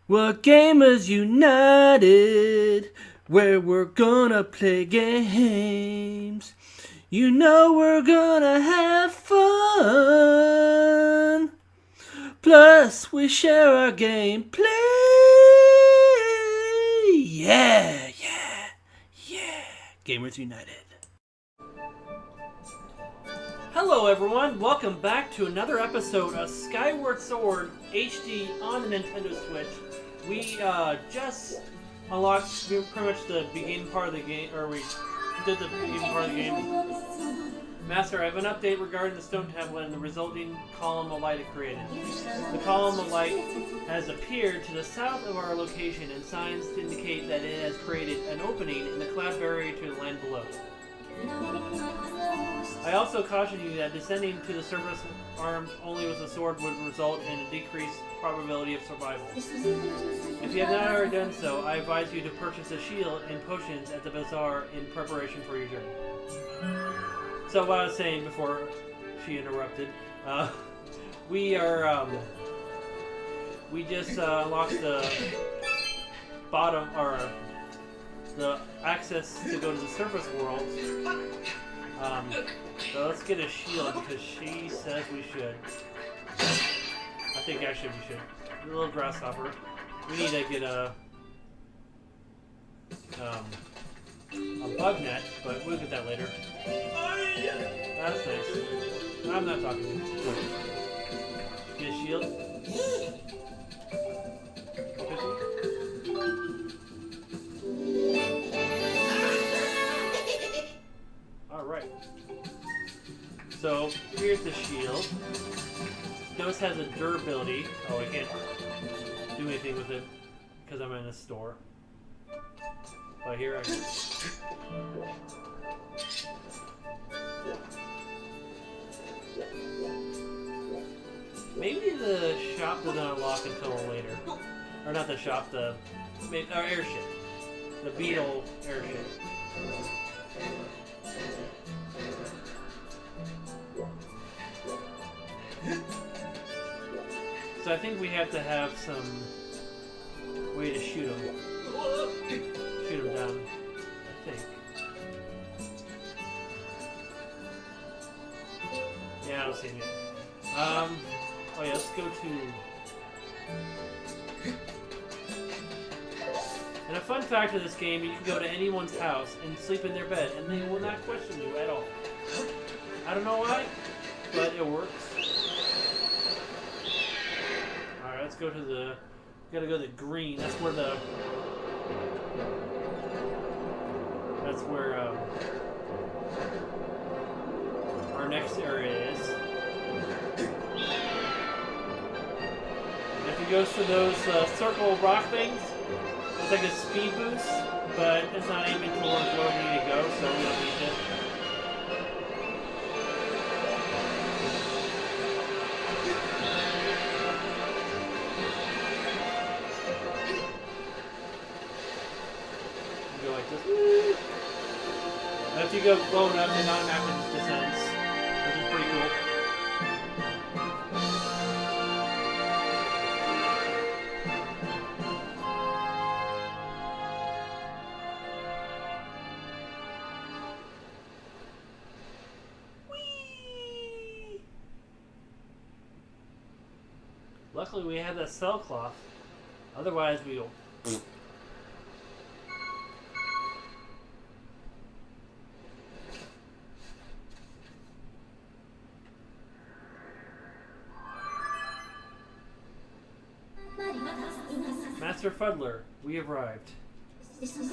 We're gamers united, where we're gonna play games. You know we're gonna have fun. Plus, we share our gameplay. Yeah. Gamers United. Hello, everyone. Welcome back to another episode of Skyward Sword HD on the Nintendo Switch. We just unlocked pretty much the beginning part of the game, or we did the beginning part of the game. Master, I have an update regarding the stone tablet and the resulting column of light it created. The column of light has appeared to the south of our location, and signs indicate that it has created an opening in the cloud barrier to the land below. I also caution you that descending to the surface armed only with a sword would result in a decreased probability of survival. If you have not already done so, I advise you to purchase a shield and potions at the bazaar in preparation for your journey. So what I was saying before she interrupted, we just unlocked the bottom, or the access to go to the surface world. So let's get a shield because she says we should. I think actually we should. A little grasshopper. We need to get a bug net, but we'll get that later. That's nice. I'm not talking to you. Get a shield. Alright. So, here's the shield. Dose has a durability. Oh, I can't do anything with it because I'm in a store. But here I go. Maybe the shop doesn't unlock until later. Or not the shop, the airship. The Beetle airship. So I think we have to have some way to shoot him. Shoot him down, I think. Yeah, I don't see him yet. Oh yeah, let's go to... And a fun fact of this game, you can go to anyone's house and sleep in their bed, and they will not question you at all. I don't know why, but it works. Alright, let's go to the... We gotta go to green. That's where the... That's where our next area is. And if he goes to those circle rock things, it's like a speed boost, but it's not aiming towards where we need to go, so we don't need it. Go like this. And if you go low enough, it automatically descends, which is pretty cool. Whee! Luckily, we have that cell cloth. Otherwise, we go. Master Fuddler, we have arrived. This is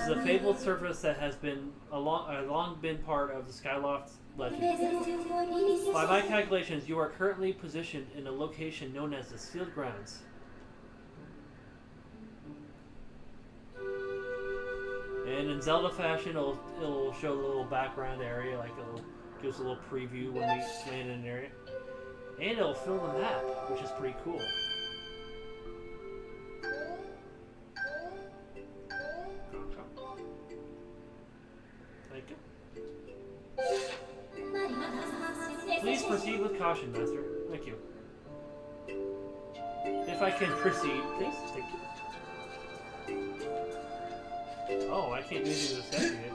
the fabled surface that has been long been part of the Skyloft's legend. By my calculations, you are currently positioned in a location known as the Sealed Grounds. And in Zelda fashion, it'll show the little background area, like gives a little preview when we land in an area. And it'll fill the map, which is pretty cool. Thank you. Please proceed with caution, Master. Thank you. If I can proceed, please. Thank you. Oh, I can't do anything with this guy yet.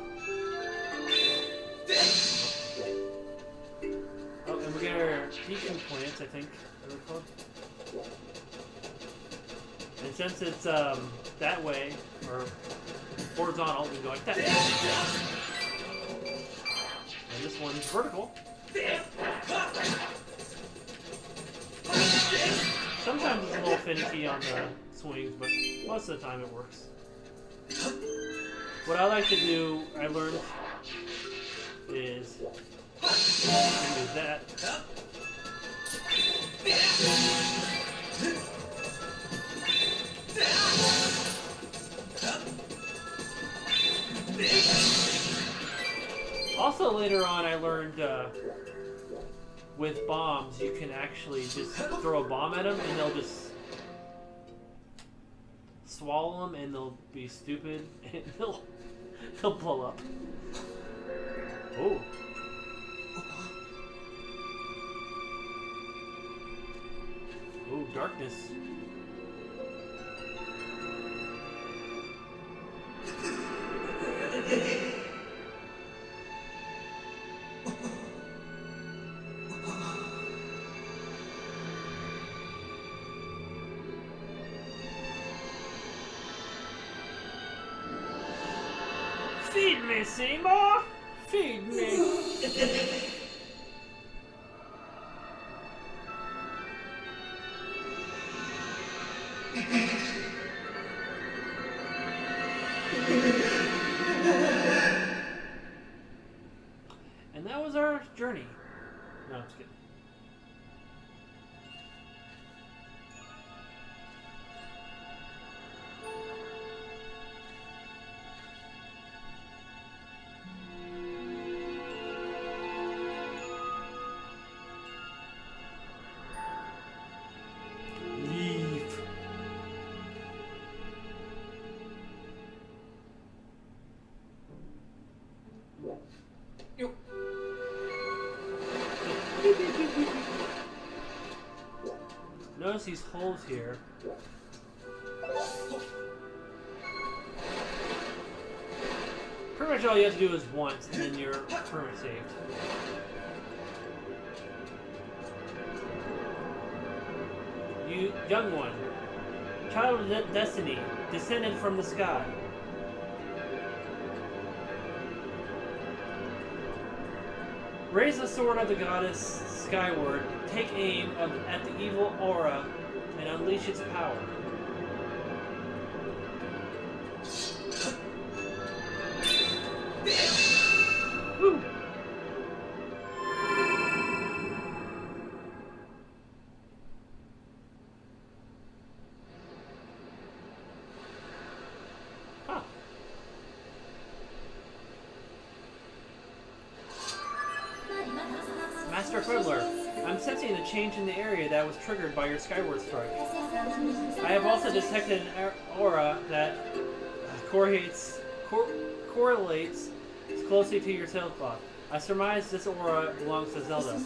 Oh, and we get our deacon plants, I think. And since it's that way, or horizontal, we can go like that. And this one's vertical. Sometimes it's a little finicky on the swings, but most of the time it works. What I like to do, I learned, is do that. Also later on I learned with bombs you can actually just throw a bomb at them and they'll just swallow them and they'll be stupid and they'll blow up. Oh. Oh, darkness. Feed me, Seymour! Feed me! And that was our journey. No, I'm just kidding. Notice these holes here. Pretty much all you have to do is once, and then you're pretty much saved. You, young one, child of destiny, descended from the sky. Raise the sword of the goddess Skyward, take aim at the evil aura, and unleash its power. Woo. Huh. Master Fiddler, I'm sensing a change in the area that was triggered by your Skyward strike. I have also detected an aura that correlates closely to your tailcloth. I surmise this aura belongs to Zelda.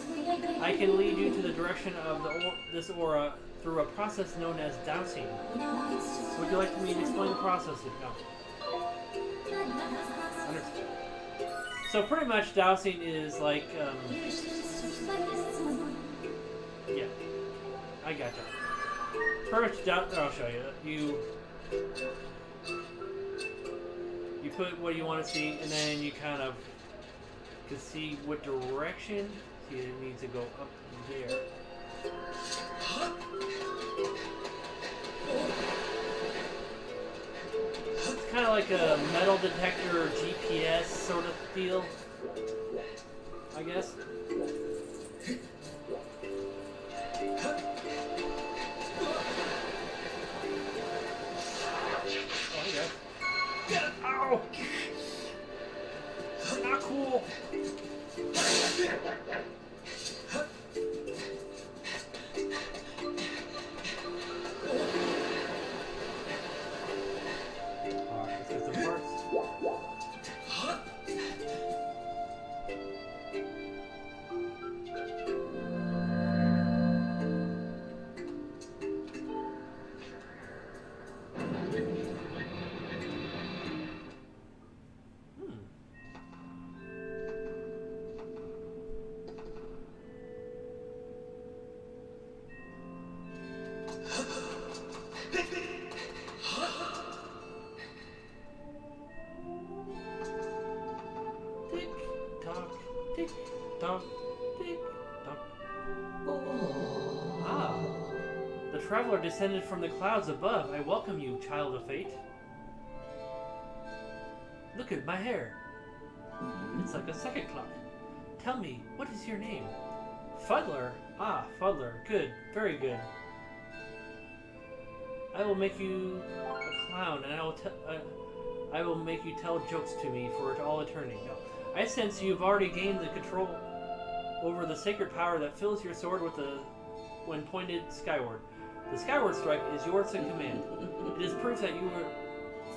I can lead you to the direction of this aura through a process known as dowsing. Would you like me to explain the process? No. Understood. So pretty much dowsing is like, yeah, I got that. Pretty much I'll show you. You put what you want to see, and then you kind of can see what direction. See, it needs to go up there. It's kind of like a metal detector GPS sort of deal, I guess. Ow! Not cool! Let's get some parts. traveler descended from the clouds above. I welcome you, child of fate. Look at my hair. It's like a second clock. Tell me, what is your name? Fuddler. Ah, Fuddler. Good. Very good. I will make you a clown, and I will make you tell jokes to me for all eternity. No. I sense you've already gained the control over the sacred power that fills your sword when pointed skyward. The skyward strike is yours to command. It is proof that you were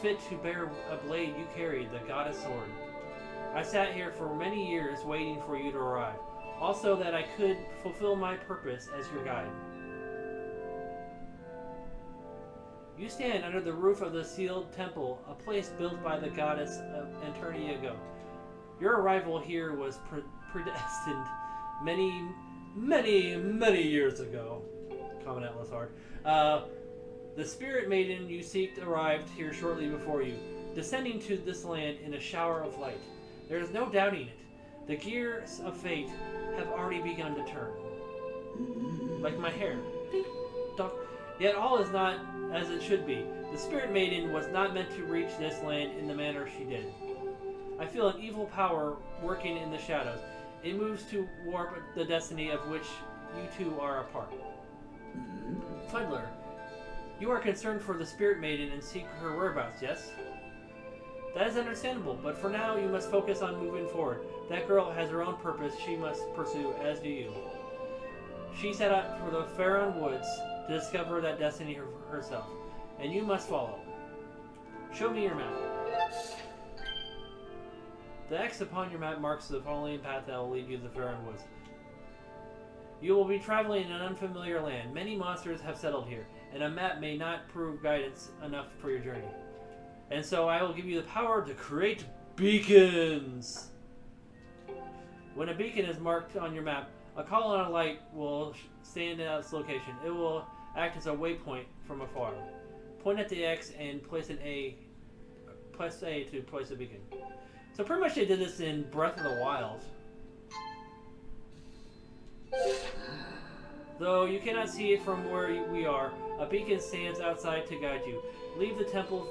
fit to bear a blade you carried, the goddess sword. I sat here for many years waiting for you to arrive. Also that I could fulfill my purpose as your guide. You stand under the roof of the sealed temple, a place built by the goddess of eternity ago. Your arrival here was predestined many years ago. Common Atlas hard. The spirit maiden you seeked arrived here shortly before you, descending to this land in a shower of light. There is no doubting it. The gears of fate have already begun to turn. Like my hair. Yet all is not as it should be. The spirit maiden was not meant to reach this land in the manner she did. I feel an evil power working in the shadows. It moves to warp the destiny of which you two are a part. Fuddler, you are concerned for the spirit maiden and seek her whereabouts, yes? That is understandable, but for now you must focus on moving forward. That girl has her own purpose she must pursue, as do you. She set out for the Faron Woods to discover that destiny herself, and you must follow. Show me your map. The X upon your map marks the following path that will lead you to the Faron Woods. You will be traveling in an unfamiliar land. Many monsters have settled here, and a map may not prove guidance enough for your journey. And so I will give you the power to create beacons. When a beacon is marked on your map, a column of light will stand at its location. It will act as a waypoint from afar. Point at the X and place A to place a beacon. So pretty much they did this in Breath of the Wild. Though you cannot see it from where we are, a beacon stands outside to guide you. Leave the temple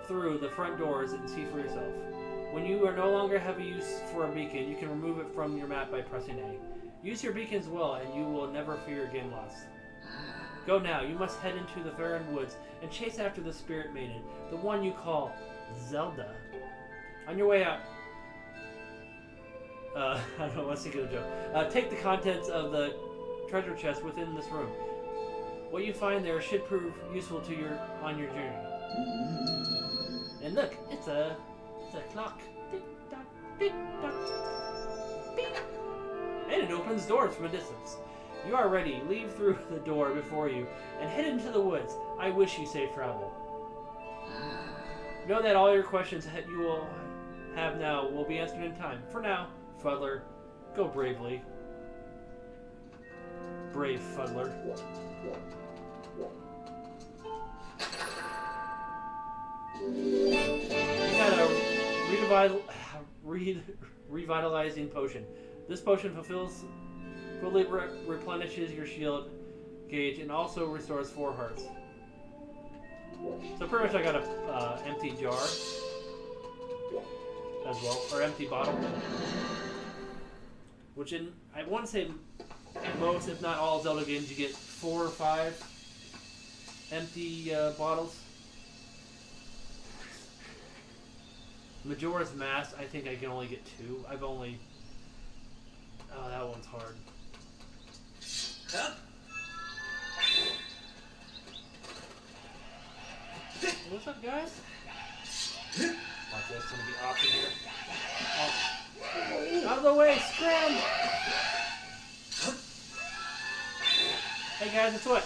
through the front doors and see for yourself. When you are no longer have a use for a beacon, you can remove it from your map by pressing A. Use your beacons well, and you will never fear again loss. Go now. You must head into the Faron Woods and chase after the Spirit Maiden, the one you call Zelda. On your way out, I don't know, let's think of a joke. Take the contents of the treasure chest within this room. What you find there should prove useful to on your journey. And look, it's a clock. Tick tock, tick tock, beep. And it opens doors from a distance. You are ready. Leave through the door before you and head into the woods. I wish you safe travel. Know that all your questions that you will have now will be answered in time. For now, Fuddler, go bravely. Brave Fuddler. You got a revitalizing potion. This potion fully replenishes your shield gauge and also restores 4 hearts. So pretty much I got a empty jar as well, or empty bottle. Which I want to say most, if not all, Zelda games you get 4 or 5 empty bottles. Majora's Mask, I think I can only get 2. I've only... Oh, that one's hard. Huh? What's up, guys? Watch this, gonna be off in here. Oh. Out of the way, scram! Hey guys, it's what?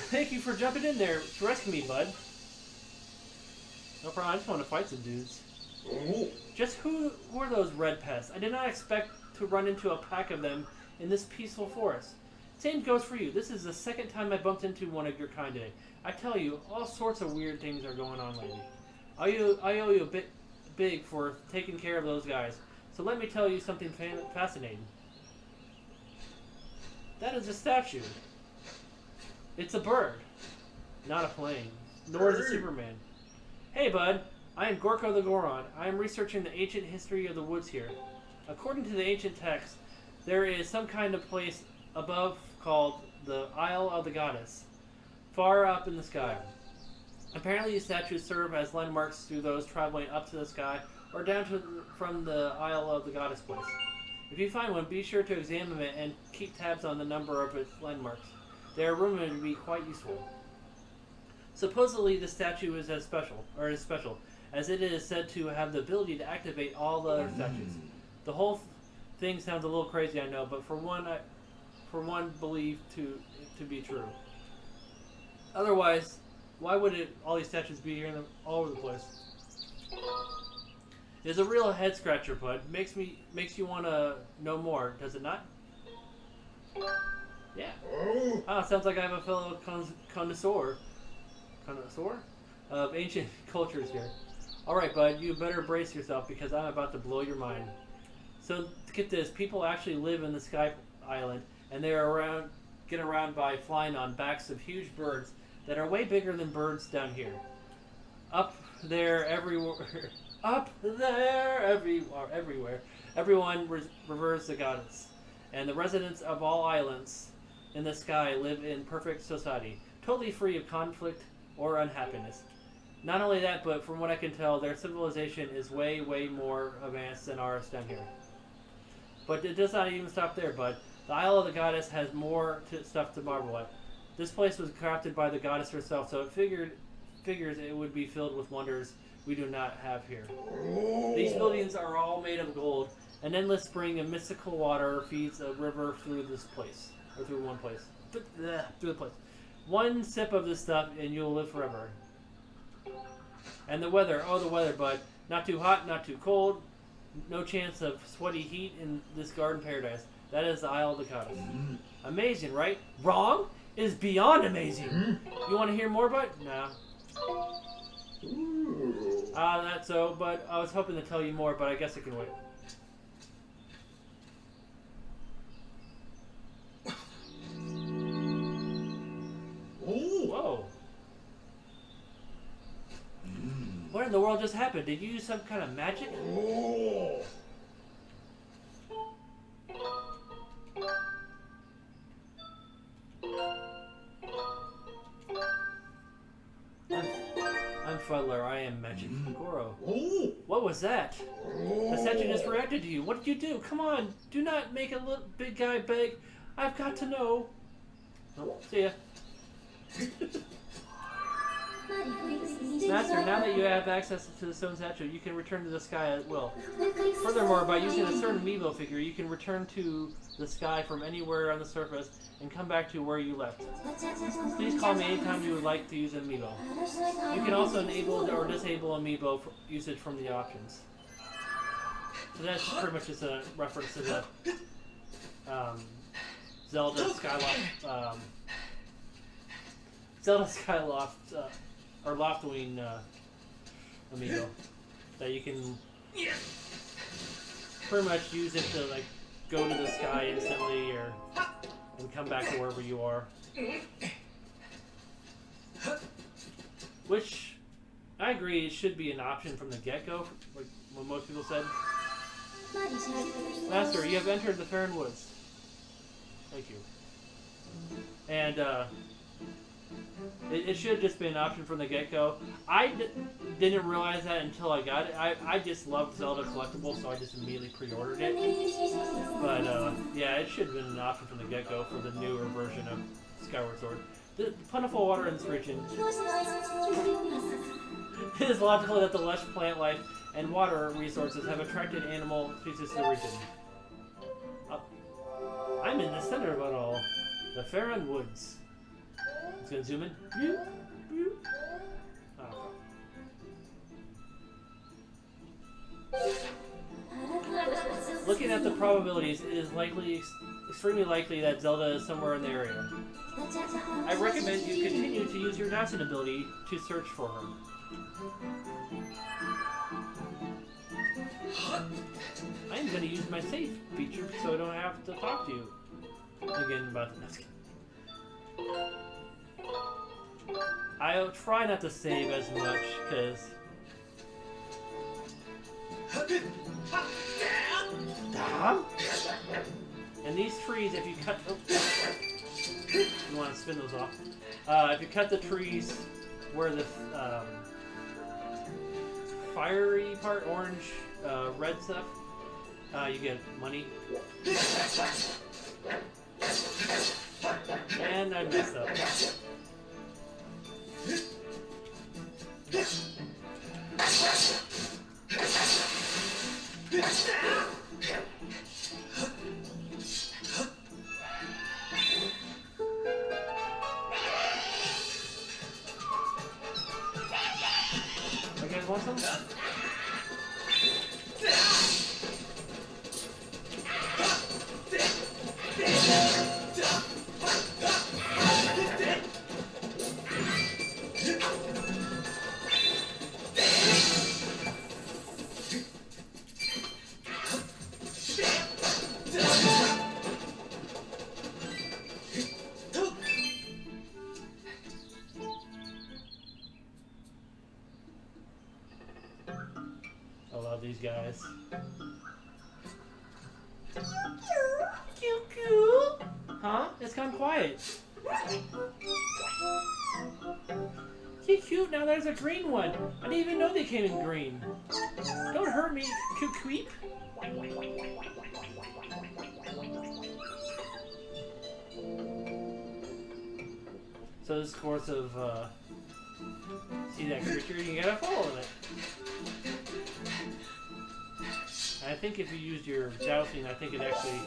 Thank you for jumping in there to rescue me, bud. No problem, I just want to fight some dudes. Just who are those red pests? I did not expect to run into a pack of them in this peaceful forest. Same goes for you. This is the second time I bumped into one of your kind today. I tell you, all sorts of weird things are going on lately. I owe you a bit big for taking care of those guys. So let me tell you something fascinating. That is a statue. It's a bird, not a plane, nor is it Superman. Hey, bud. I am Gorko the Goron. I am researching the ancient history of the woods here. According to the ancient text, there is some kind of place above called the Isle of the Goddess, far up in the sky. Apparently, these statues serve as landmarks to those traveling up to the sky or down from the Isle of the Goddess place. If you find one, be sure to examine it and keep tabs on the number of its landmarks. They are rumored to be quite useful. Supposedly, the statue is special, as it is said to have the ability to activate all the other statues. The whole thing sounds a little crazy, I know, but for one believed to be true. Otherwise, why would all these statues be here all over the place? It's a real head scratcher, bud. Makes you want to know more, does it not? Yeah. Ah, sounds like I have a fellow connoisseur of ancient cultures here. Alright, bud, you better brace yourself because I'm about to blow your mind. So, get this, people actually live in the Sky Island, and they are get around by flying on backs of huge birds that are way bigger than birds down here. Up there, everywhere, everyone reveres the goddess, and the residents of all islands in the sky live in perfect society, totally free of conflict or unhappiness. Not only that, but from what I can tell, their civilization is way, way more advanced than ours down here. But it does not even stop there, bud. The Isle of the Goddess has more stuff to marvel at. This place was crafted by the goddess herself, so it figures it would be filled with wonders we do not have here. These buildings are all made of gold. An endless spring of mystical water feeds a river through this place. Or through one place. Through the place. One sip of this stuff and you'll live forever. And the weather, bud. Not too hot, not too cold. No chance of sweaty heat in this garden paradise. That is the Isle of the Goddess. Amazing, right? Wrong? It is beyond amazing. You want to hear more, bud? No. That's so, but I was hoping to tell you more, but I guess I can wait. Whoa. What in the world just happened? Did you use some kind of magic? I'm Fuddler. I am Magic Goro. What was that? The statue just reacted to you. What did you do? Come on. Do not make a little big guy beg. I've got to know. Oh, see ya. Master, now that you have access to the stone statue, you can return to the sky at will. Furthermore, by using a certain amiibo figure, you can return to the sky from anywhere on the surface and come back to where you left. Please call me anytime you would like to use an amiibo. You can also enable or disable amiibo usage from the options. So that's pretty much just a reference to the Zelda Skyloft or Loftwing amiibo that you can pretty much use it to like go to the sky instantly and come back to wherever you are. Which I agree it should be an option from the get-go, like what most people said. Master, you have entered the Faron Woods. Thank you. And it should just be an option from the get-go. I didn't realize that until I got it. I just love Zelda collectibles, so I just immediately pre-ordered it. But yeah, it should have been an option from the get-go for the newer version of Skyward Sword. The plentiful water in this region. It is logical that the lush plant life and water resources have attracted animal species to the region. I'm in the center of it all. The Faron Woods. It's gonna zoom in. Oh. Looking at the probabilities, it is extremely likely that Zelda is somewhere in the area. I recommend you continue to use your dowsing ability to search for her. I'm going to use my save feature so I don't have to talk to you again about the next. I'll try not to save as much because. And these trees, if you cut. You want to spin those off. If you cut the trees where the fiery part, orange, red stuff, you get money. And I messed up. You guys want some? I love these guys. Cute, cute. Huh? It's gone quiet. Cute, cute. Now there's a green one. I didn't even know they came in green. Don't hurt me, cute creep. So this course of see that creature, you gotta follow it. I think if you used your dousing, I think it actually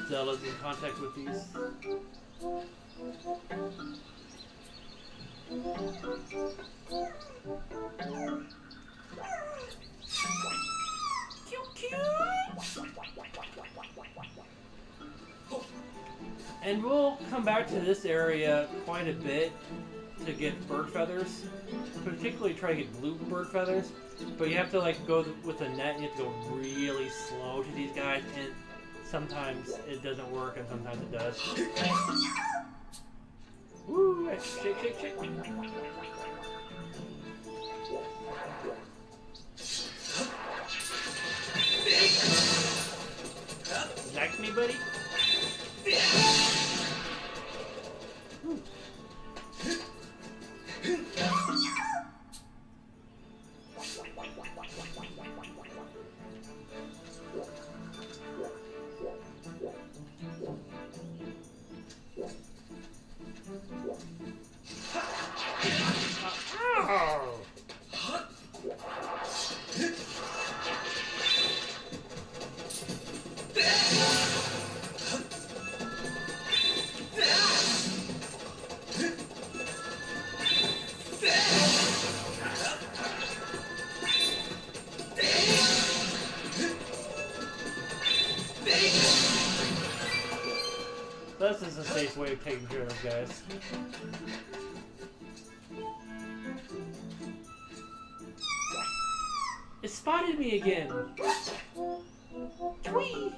Zelda's in contact with these. Cute, cute. And we'll come back to this area quite a bit to get bird feathers. Particularly try to get blue bird feathers. But you have to like go with a net and you have to go really slow to these guys, and sometimes it doesn't work and sometimes it does. Woo! Shake, shake, shake. Like me, buddy? This is a safe way of taking care of those guys. It spotted me again! Twee!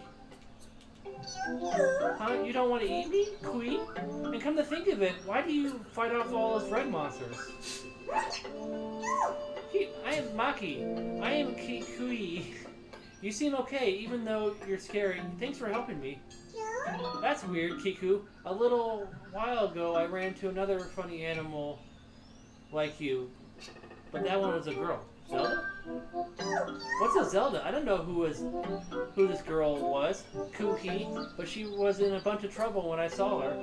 Huh? You don't want to eat me, Kui? And come to think of it, why do you fight off all those red monsters? I am Maki. I am Kui. You seem okay, even though you're scary. Thanks for helping me. That's weird, Kiku. A little while ago, I ran into another funny animal like you. But that one was a girl. Zelda? What's a Zelda? I don't know who this girl was. Kuki. But she was in a bunch of trouble when I saw her.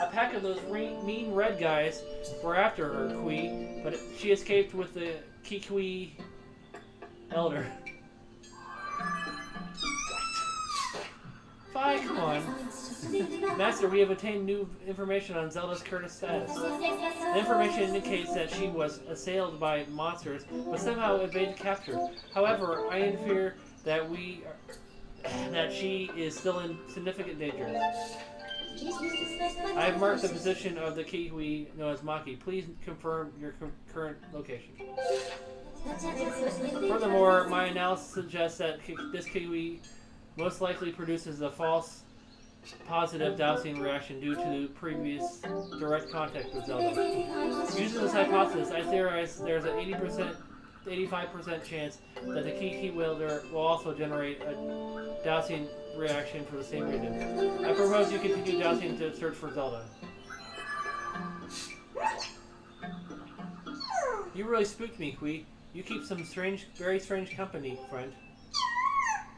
A pack of those mean red guys were after her, Kui. But she escaped with the Kikui elder. Bye, come on. Master, we have obtained new information on Zelda's current status. The information indicates that she was assailed by monsters, but somehow evaded capture. However, I infer that she is still in significant danger. I have marked the position of the Kiwi known as Maki. Please confirm your current location. Furthermore, my analysis suggests that this Kiwi most likely produces a false positive dowsing reaction due to previous direct contact with Zelda. Using this hypothesis, I theorize there's an 85% chance that the Kiki wielder will also generate a dowsing reaction for the same reason. I propose you continue dowsing to search for Zelda. You really spooked me, Kui. You keep some very strange company, friend.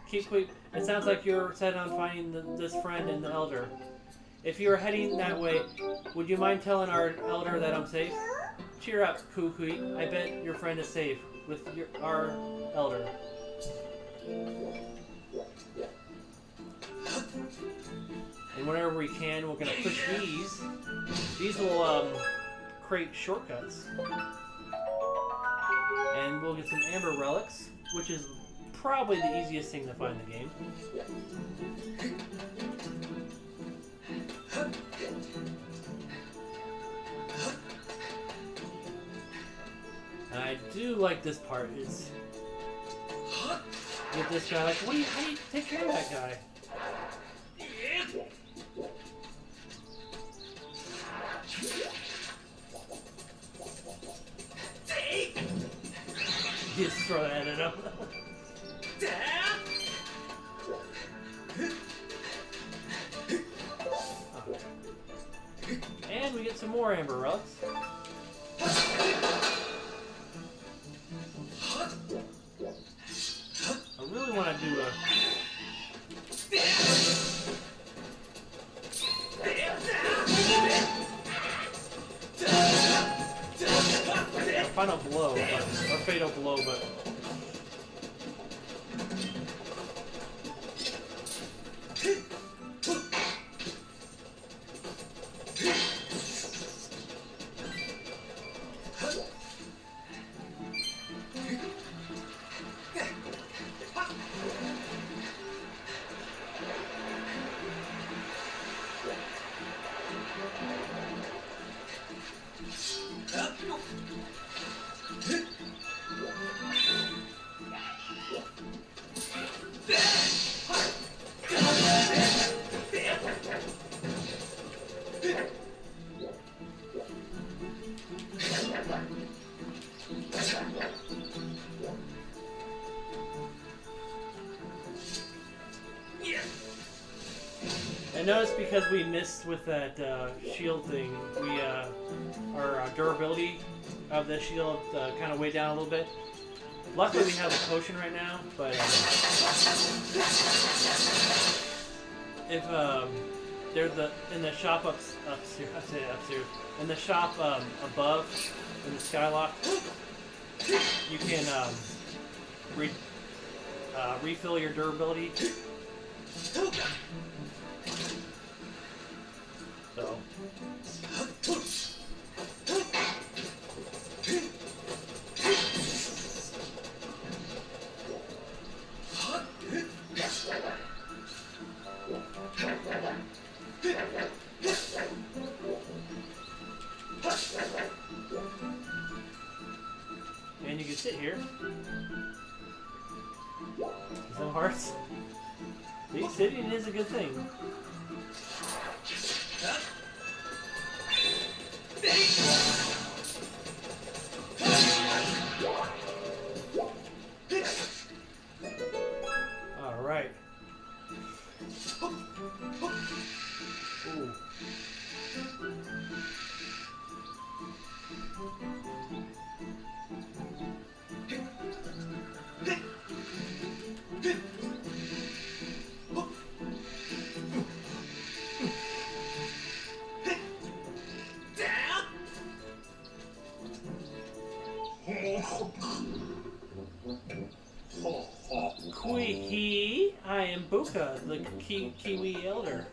Keep quick. It sounds like you're set on finding this friend and the elder. If you are heading that way, would you mind telling our elder that I'm safe? Cheer up, Kukui. I bet your friend is safe with our elder. And whenever we can, we're going to push these. These will create shortcuts. And we'll get some amber relics, which is probably the easiest thing to find in the game. And I do like this part is with this guy, like, how do you take care of that guy? You just throw that at him. And we get some more amber relics. I really want to do a... final blow, or fatal blow, but... I noticed because we missed with that shield thing, our durability of the shield kind of way down a little bit. Luckily we have a potion right now, but if there's in the shop upstairs, in the shop above, in the Skylock, you can refill your durability. So. And you can sit here. Some hearts. See, sitting is a good thing. All right. Ooh. Kui, I am Buka, the Kiwi Elder.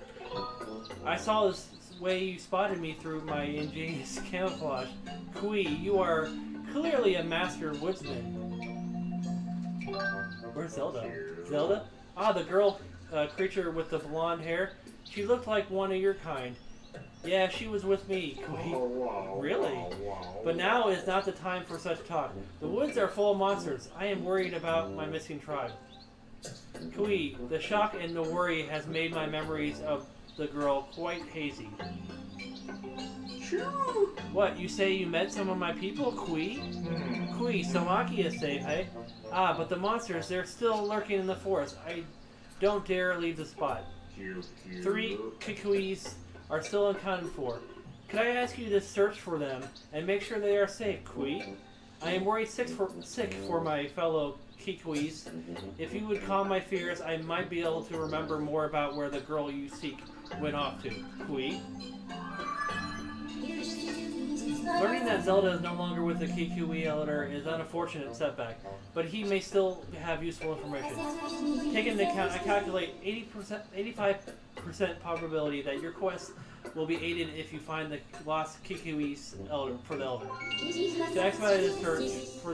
I saw this way you spotted me through my ingenious camouflage. Kui, you are clearly a master woodsman. Where's Zelda? Zelda? Ah, the girl creature with the blonde hair. She looked like one of your kind. Yeah, she was with me, Kui. Really? But now is not the time for such talk. The woods are full of monsters. I am worried about my missing tribe. Kui, the shock and the worry has made my memories of the girl quite hazy. What, you say you met some of my people, Kui? Kui, Somaki is safe, eh? Ah, but the monsters, they're still lurking in the forest. I don't dare leave the spot. 3 Kikuis are still unaccounted for. Could I ask you to search for them and make sure they are safe, Kui? I am worried sick for my fellow Kikuis. If you would calm my fears, I might be able to remember more about where the girl you seek went off to. Kui? Learning that Zelda is no longer with the Kikui Elder is an unfortunate setback, but he may still have useful information. Taking into account, I calculate 85% probability that your quest will be aided if you find the lost Kikui's Elder for the Elder. To expedite the search for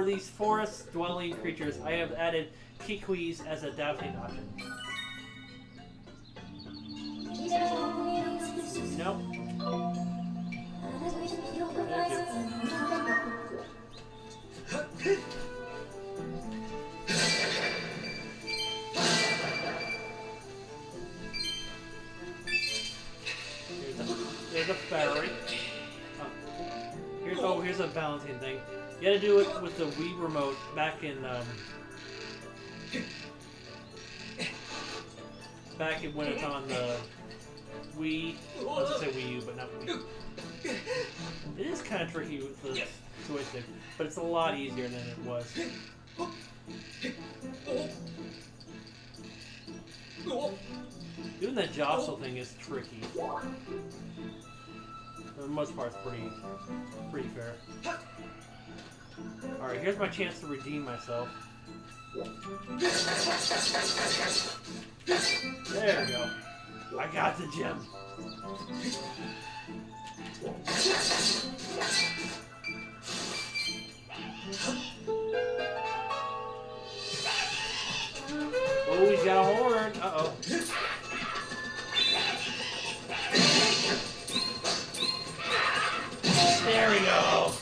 these forest-dwelling creatures, I have added Kikuis as a doubting option. Nope. There's a battery. Here's a balancing thing. You gotta do it with the Wii remote back in when it's on the Wii. I was gonna say Wii U, but not Wii. It is kind of tricky with the joystick, but it's a lot easier than it was. Doing that jostle thing is tricky. For the most part, it's pretty fair. Alright, here's my chance to redeem myself. There we go. I got the gem. Oh, he's got a horn. Uh-oh. There we go.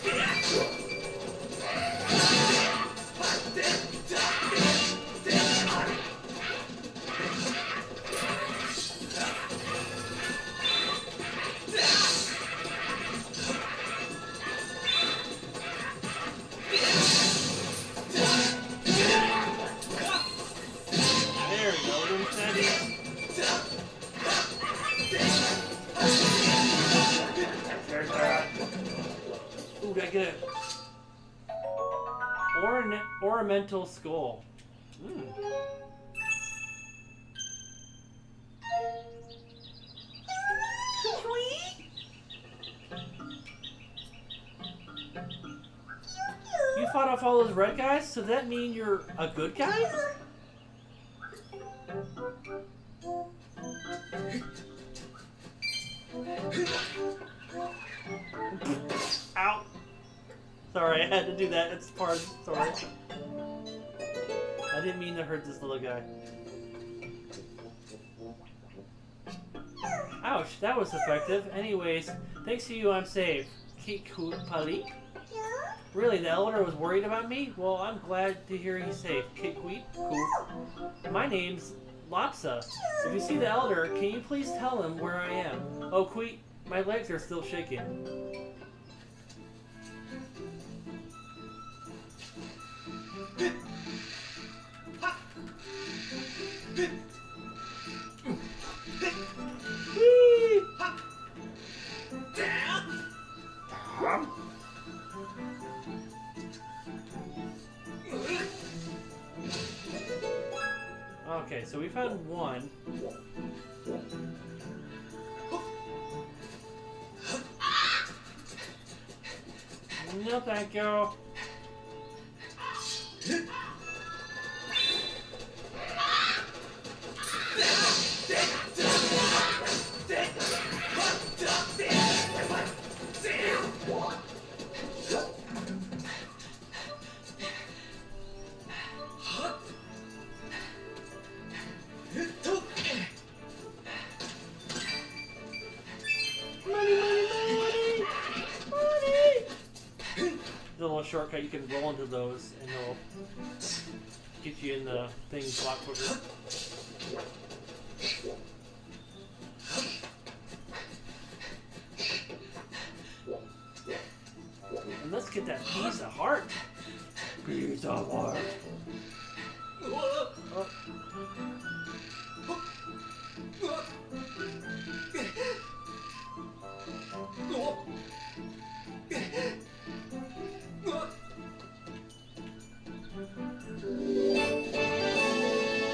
Ooh, did I get it? Ornamental skull. You fought off all those red guys? So that mean you're a good guy? Ow! Sorry, I had to do that. It's part of the story. I didn't mean to hurt this little guy. Ouch, that was effective. Anyways, thanks to you, I'm safe. Kikupali? Really, the Elder was worried about me? Well, I'm glad to hear he's safe. Kikui? Cool. My name's Lopsa. If you see the Elder, can you please tell him where I am? Oh, Kui, my legs are still shaking. Okay, so we found one. No, thank you. There's a little shortcut you can roll into those, and it'll get you in the things a lot quicker. And let's get that piece of heart. Piece of heart. Oh.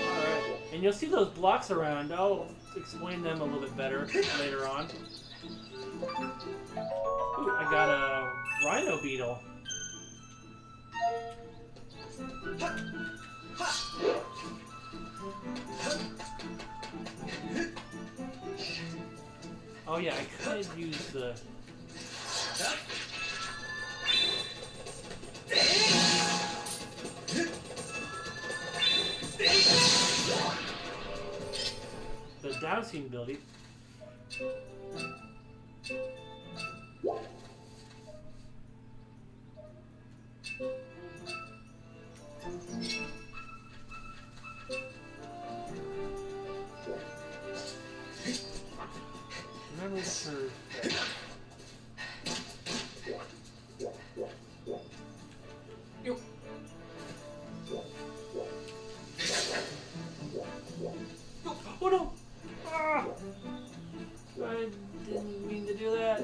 Alright, and you'll see those blocks around. I'll explain them a little bit better later on. Ooh, I got a rhino beetle. Oh yeah, I could use the... the dowsing ability. Remember this for... Oh no! Ah! I didn't mean to do that.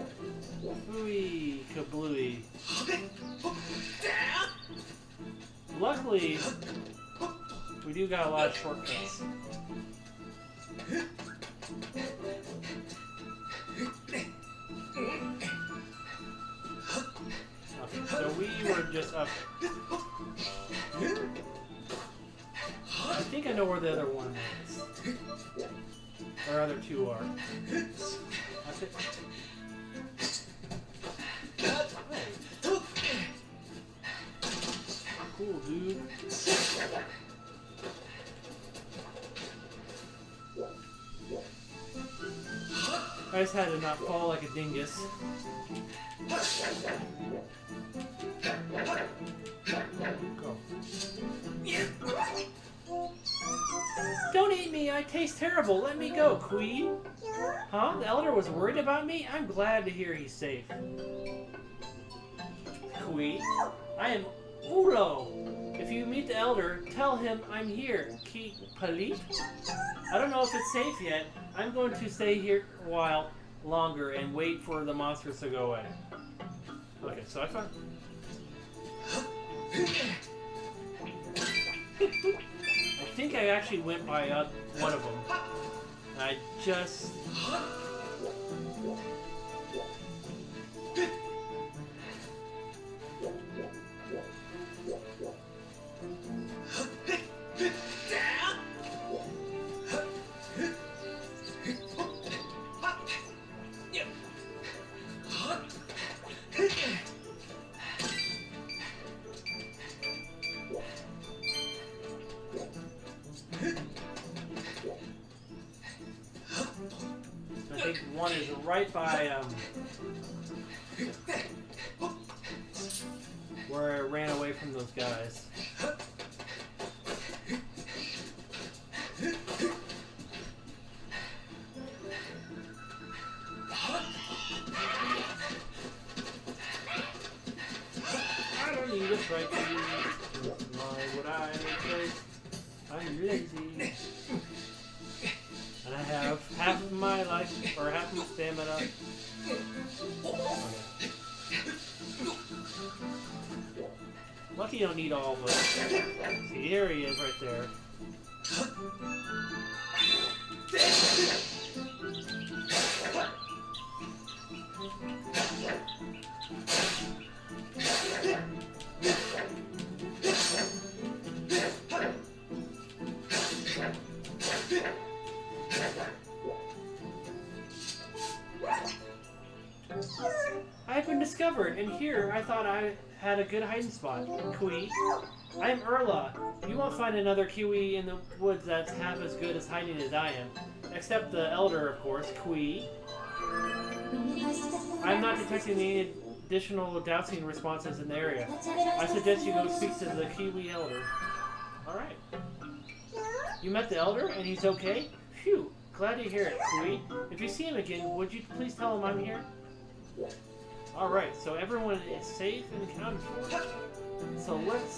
Ooey, kablooey. Luckily, we do got a lot of shortcuts. Okay, so we were just up. I think I know where the other one is. Or other two are. That's it. Oh. Cool, dude. I just had to not fall like a dingus. Go. Don't eat me, I taste terrible. Let me go, Queen. Huh? The elder was worried about me? I'm glad to hear he's safe. Queen, I am Ulo. If you meet the elder, tell him I'm here. Ki Palit? I don't know if it's safe yet. I'm going to stay here a while longer and wait for the monsters to go away. Okay, so I found... I think I actually went by one of them. And I just... I think one is right by where I ran away from those guys. I don't need a strike. Why would I place? I'm lazy. And I have half of my life, or half of my stamina. Okay. Lucky you don't need all of them. See, here he is right there. I've been discovered, and here I thought I had a good hiding spot. Kui. I'm Erla. You won't find another Kiwi in the woods that's half as good as hiding as I am. Except the elder, of course, Kui. I'm not detecting any additional dowsing responses in the area. I suggest you go speak to the Kiwi Elder. Alright. You met the Elder and he's okay? Phew, glad to hear it, Kui. If you see him again, would you please tell him I'm here? Alright, so everyone is safe and accounted for. So let's,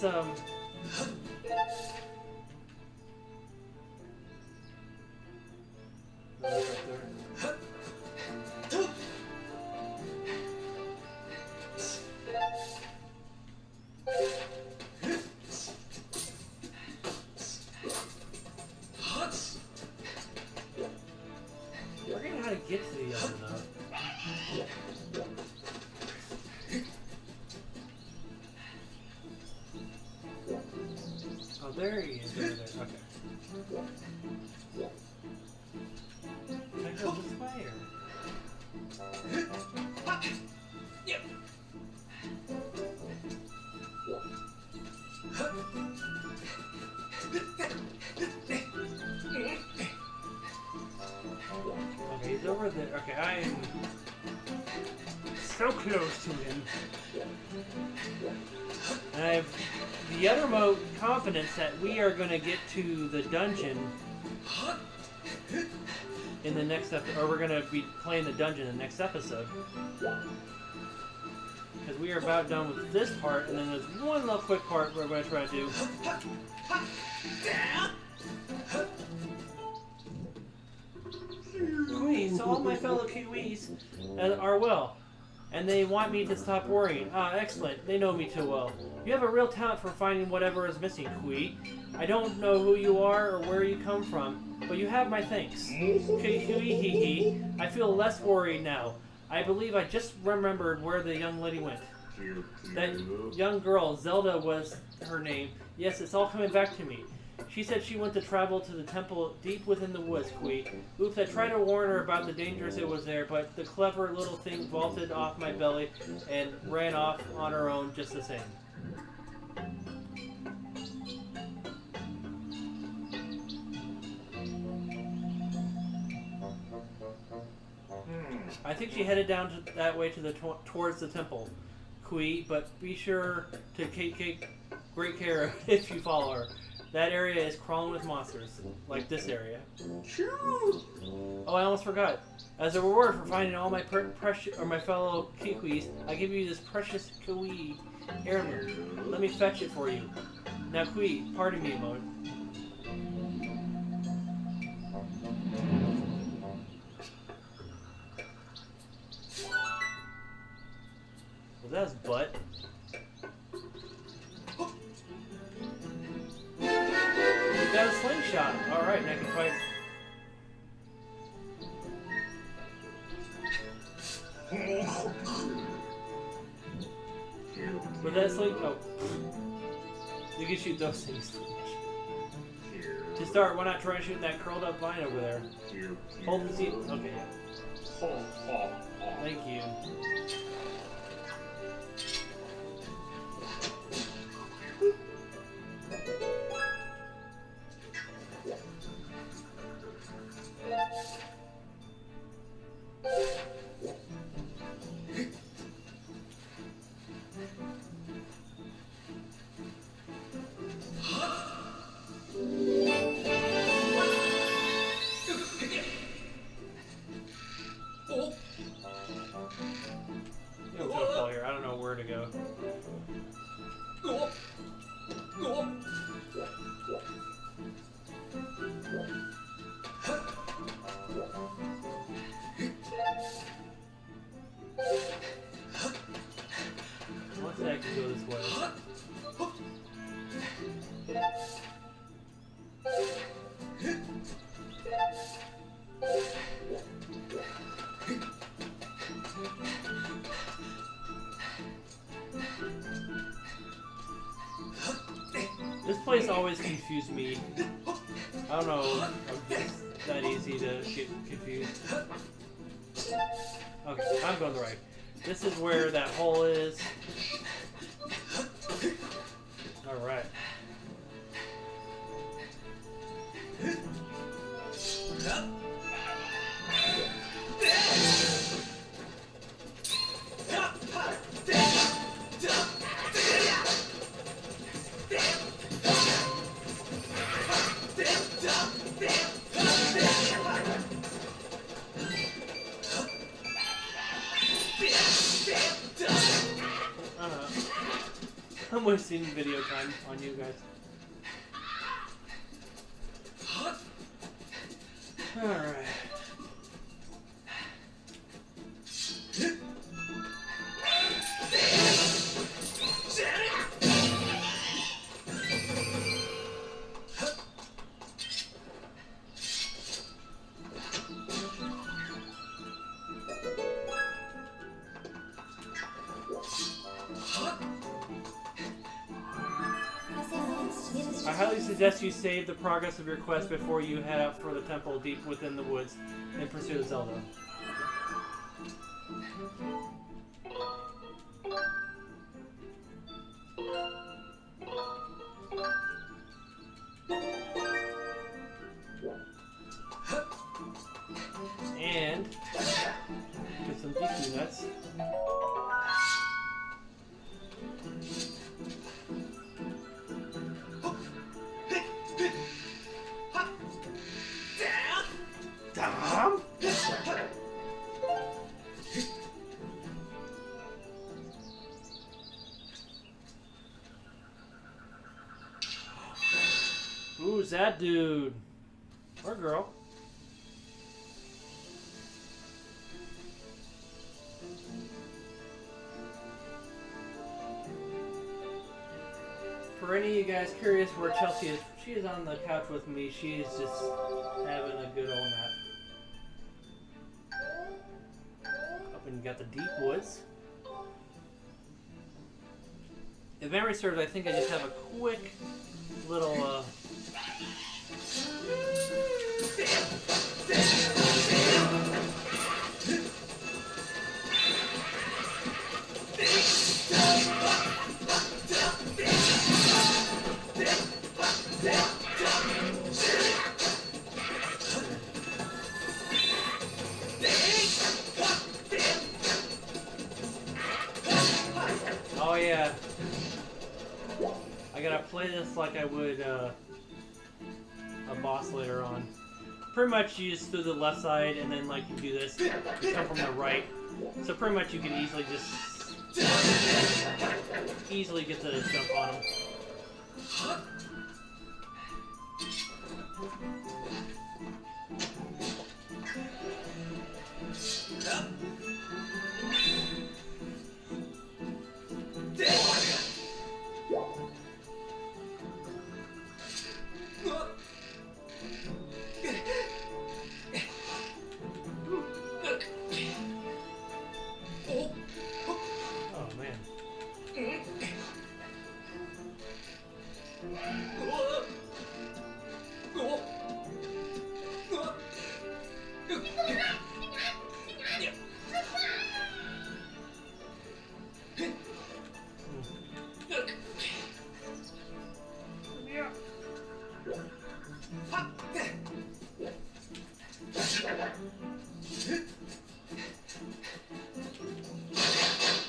forgetting how to get to the other node. Oh, there he is over there. Okay. Can I go this way or? Okay, he's over there. Okay, I am so close to him. And I have the uttermost confidence that we are going to get to the dungeon in the next episode, or we're going to be playing the dungeon in the next episode. Because we are about done with this part, and then there's one little quick part we're going to try to do. Kiwis, so all my fellow Kiwis are well, and they want me to stop worrying. Ah, excellent. They know me too well. You have a real talent for finding whatever is missing, Kui. I don't know who you are or where you come from, but you have my thanks. Kui, I feel less worried now. I believe I just remembered where the young lady went. That young girl, Zelda was her name. Yes, it's all coming back to me. She said she went to travel to the temple deep within the woods, Kui. Oops, I tried to warn her about the dangers it was there, but the clever little thing vaulted off my belly and ran off on her own just the same. I think she headed down that way to the towards the temple, Kui, but be sure to take great care of if you follow her. That area is crawling with monsters, like this area. Oh, I almost forgot. As a reward for finding all my my fellow Kiwis, I give you this precious Kiwi heirloom. Let me fetch it for you. Now, Kui, pardon me a moment. Was that his butt? Got a slingshot. Alright, and I can fight. With that sling? Oh. You can shoot those things. To start, why not try shooting that curled up vine over there? Hold the seat. Okay, yeah. Thank you. This place always confused me. I don't know if it's that easy to get confused. Okay, I'm going the right. This is where that hole is. Alright. I'm wasting video time on you guys. Alright. I highly suggest you save the progress of your quest before you head out for the temple deep within the woods in pursuit of Zelda. And get some DQ nuts. Who's that dude? Or girl? For any of you guys curious where Chelsea is, she is on the couch with me. She is just having a good old nap. Up and you got the deep woods. If memory serves, I think I just have a quick little oh yeah. I gotta play this like I would a boss later on. Pretty much you just do the left side and then like you do this, you come from the right. So pretty much you can easily just get the jump on him.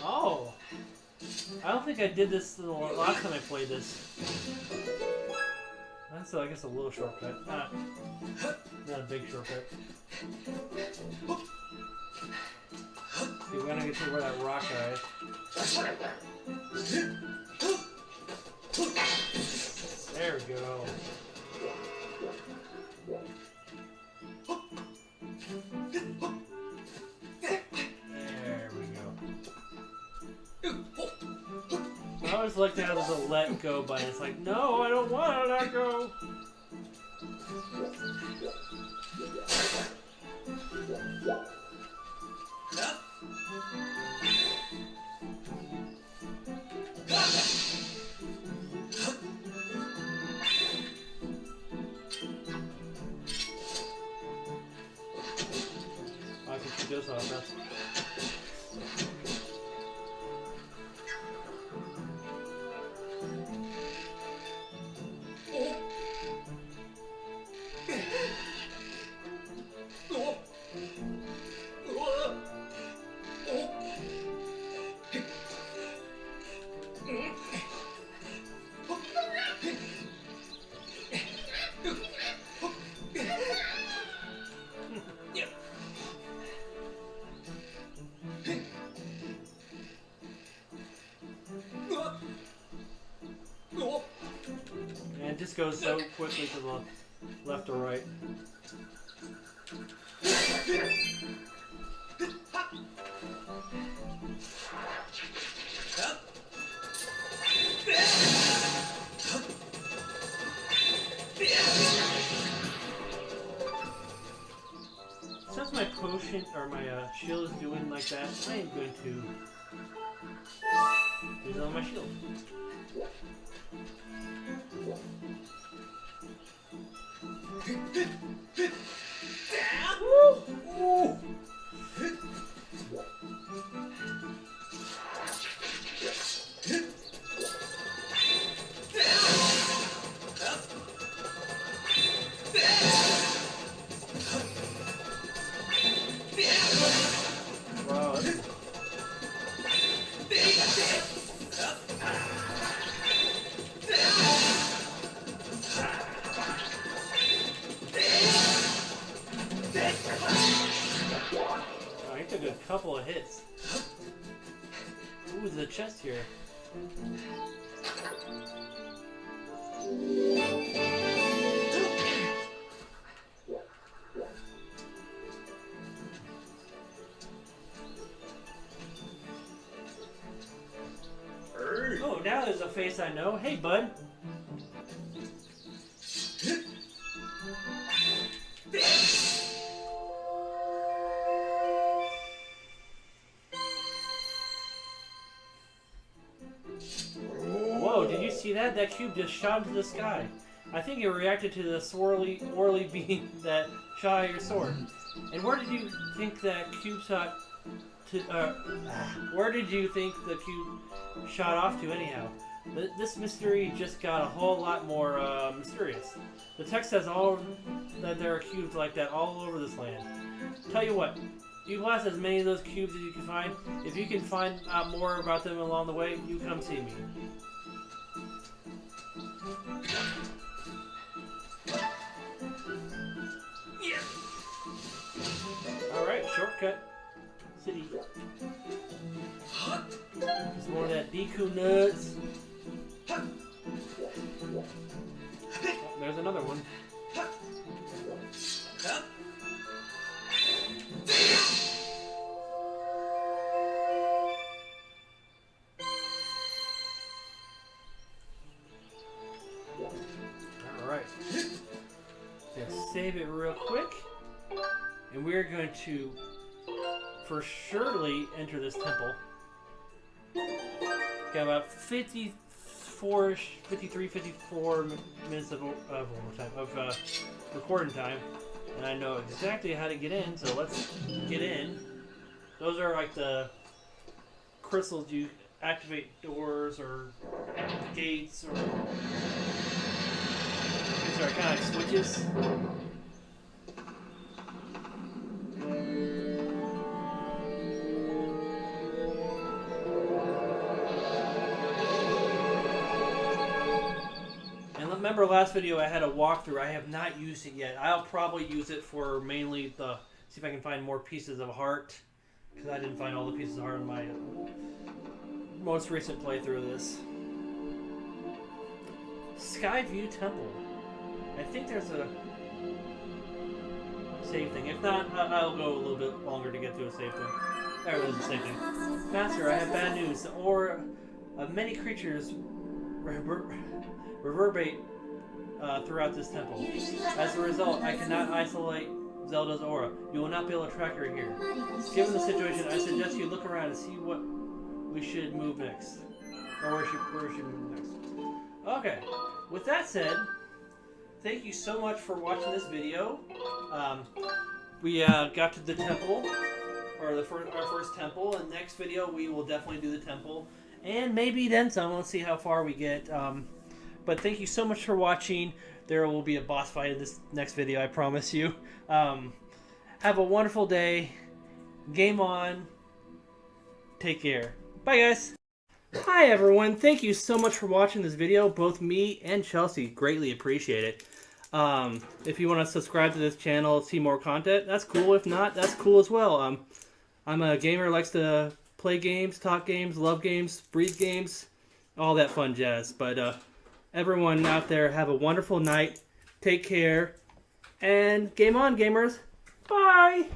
Oh! I don't think I did this the last time I played this. That's, I guess, a little shortcut. Not a big shortcut. See, we're gonna get to where that rock guy is. There we go. There we go. I always like to have the let go button. It's like, no, I don't want to let go. I think she does all that. It just goes so quickly to the left or right. Since my potion or my shield is doing like that, I am going to use it on my shield. Woo! Wow. Oh, he took a couple of hits. Ooh, there's a chest here. Oh, now there's a face I know. Hey, bud. Whoa, did you see that? That cube just shot into the sky. I think it reacted to the swirly beam that shot at your sword. And where did you think that cube shot to, where did you think the cube shot off to anyhow? This mystery just got a whole lot more mysterious. The text says that there are cubes like that all over this land. Tell you what, you blast as many of those cubes as you can find. If you can find out more about them along the way, you come see me. Alright, shortcut. City. Just more of that Deku nuts. Oh, there's another one. Alright. Just save it real quick. And we're going to for surely enter this temple. Got about 53, 54 minutes of recording time, and I know exactly how to get in, so let's get in. Those are like the crystals you activate doors or gates, or these are kind of like switches. Remember last video I had a walkthrough. I have not used it yet. I'll probably use it for mainly the see if I can find more pieces of heart, because I didn't find all the pieces of heart in my most recent playthrough of this. Skyview Temple. I think there's a save thing. If not, I'll go a little bit longer to get to a save thing. There it is, a save thing. Master, I have bad news. The aura of many creatures reverberate throughout this temple. As a result, I cannot isolate Zelda's aura. You will not be able to track her here. Given the situation, I suggest you look around and see what we should move next. Or where should move next. Okay, with that said, thank you so much for watching this video. We got to the temple, or our first temple, and next video we will definitely do the temple. And maybe then some. Let's see how far we get. But thank you so much for watching. There will be a boss fight in this next video, I promise you. Have a wonderful day. Game on. Take care. Bye, guys. Hi, everyone. Thank you so much for watching this video. Both me and Chelsea greatly appreciate it. If you want to subscribe to this channel, see more content, that's cool. If not, that's cool as well. I'm a gamer who likes to play games, talk games, love games, breathe games, all that fun jazz. But everyone out there have a wonderful night. Take care. And game on, gamers. Bye!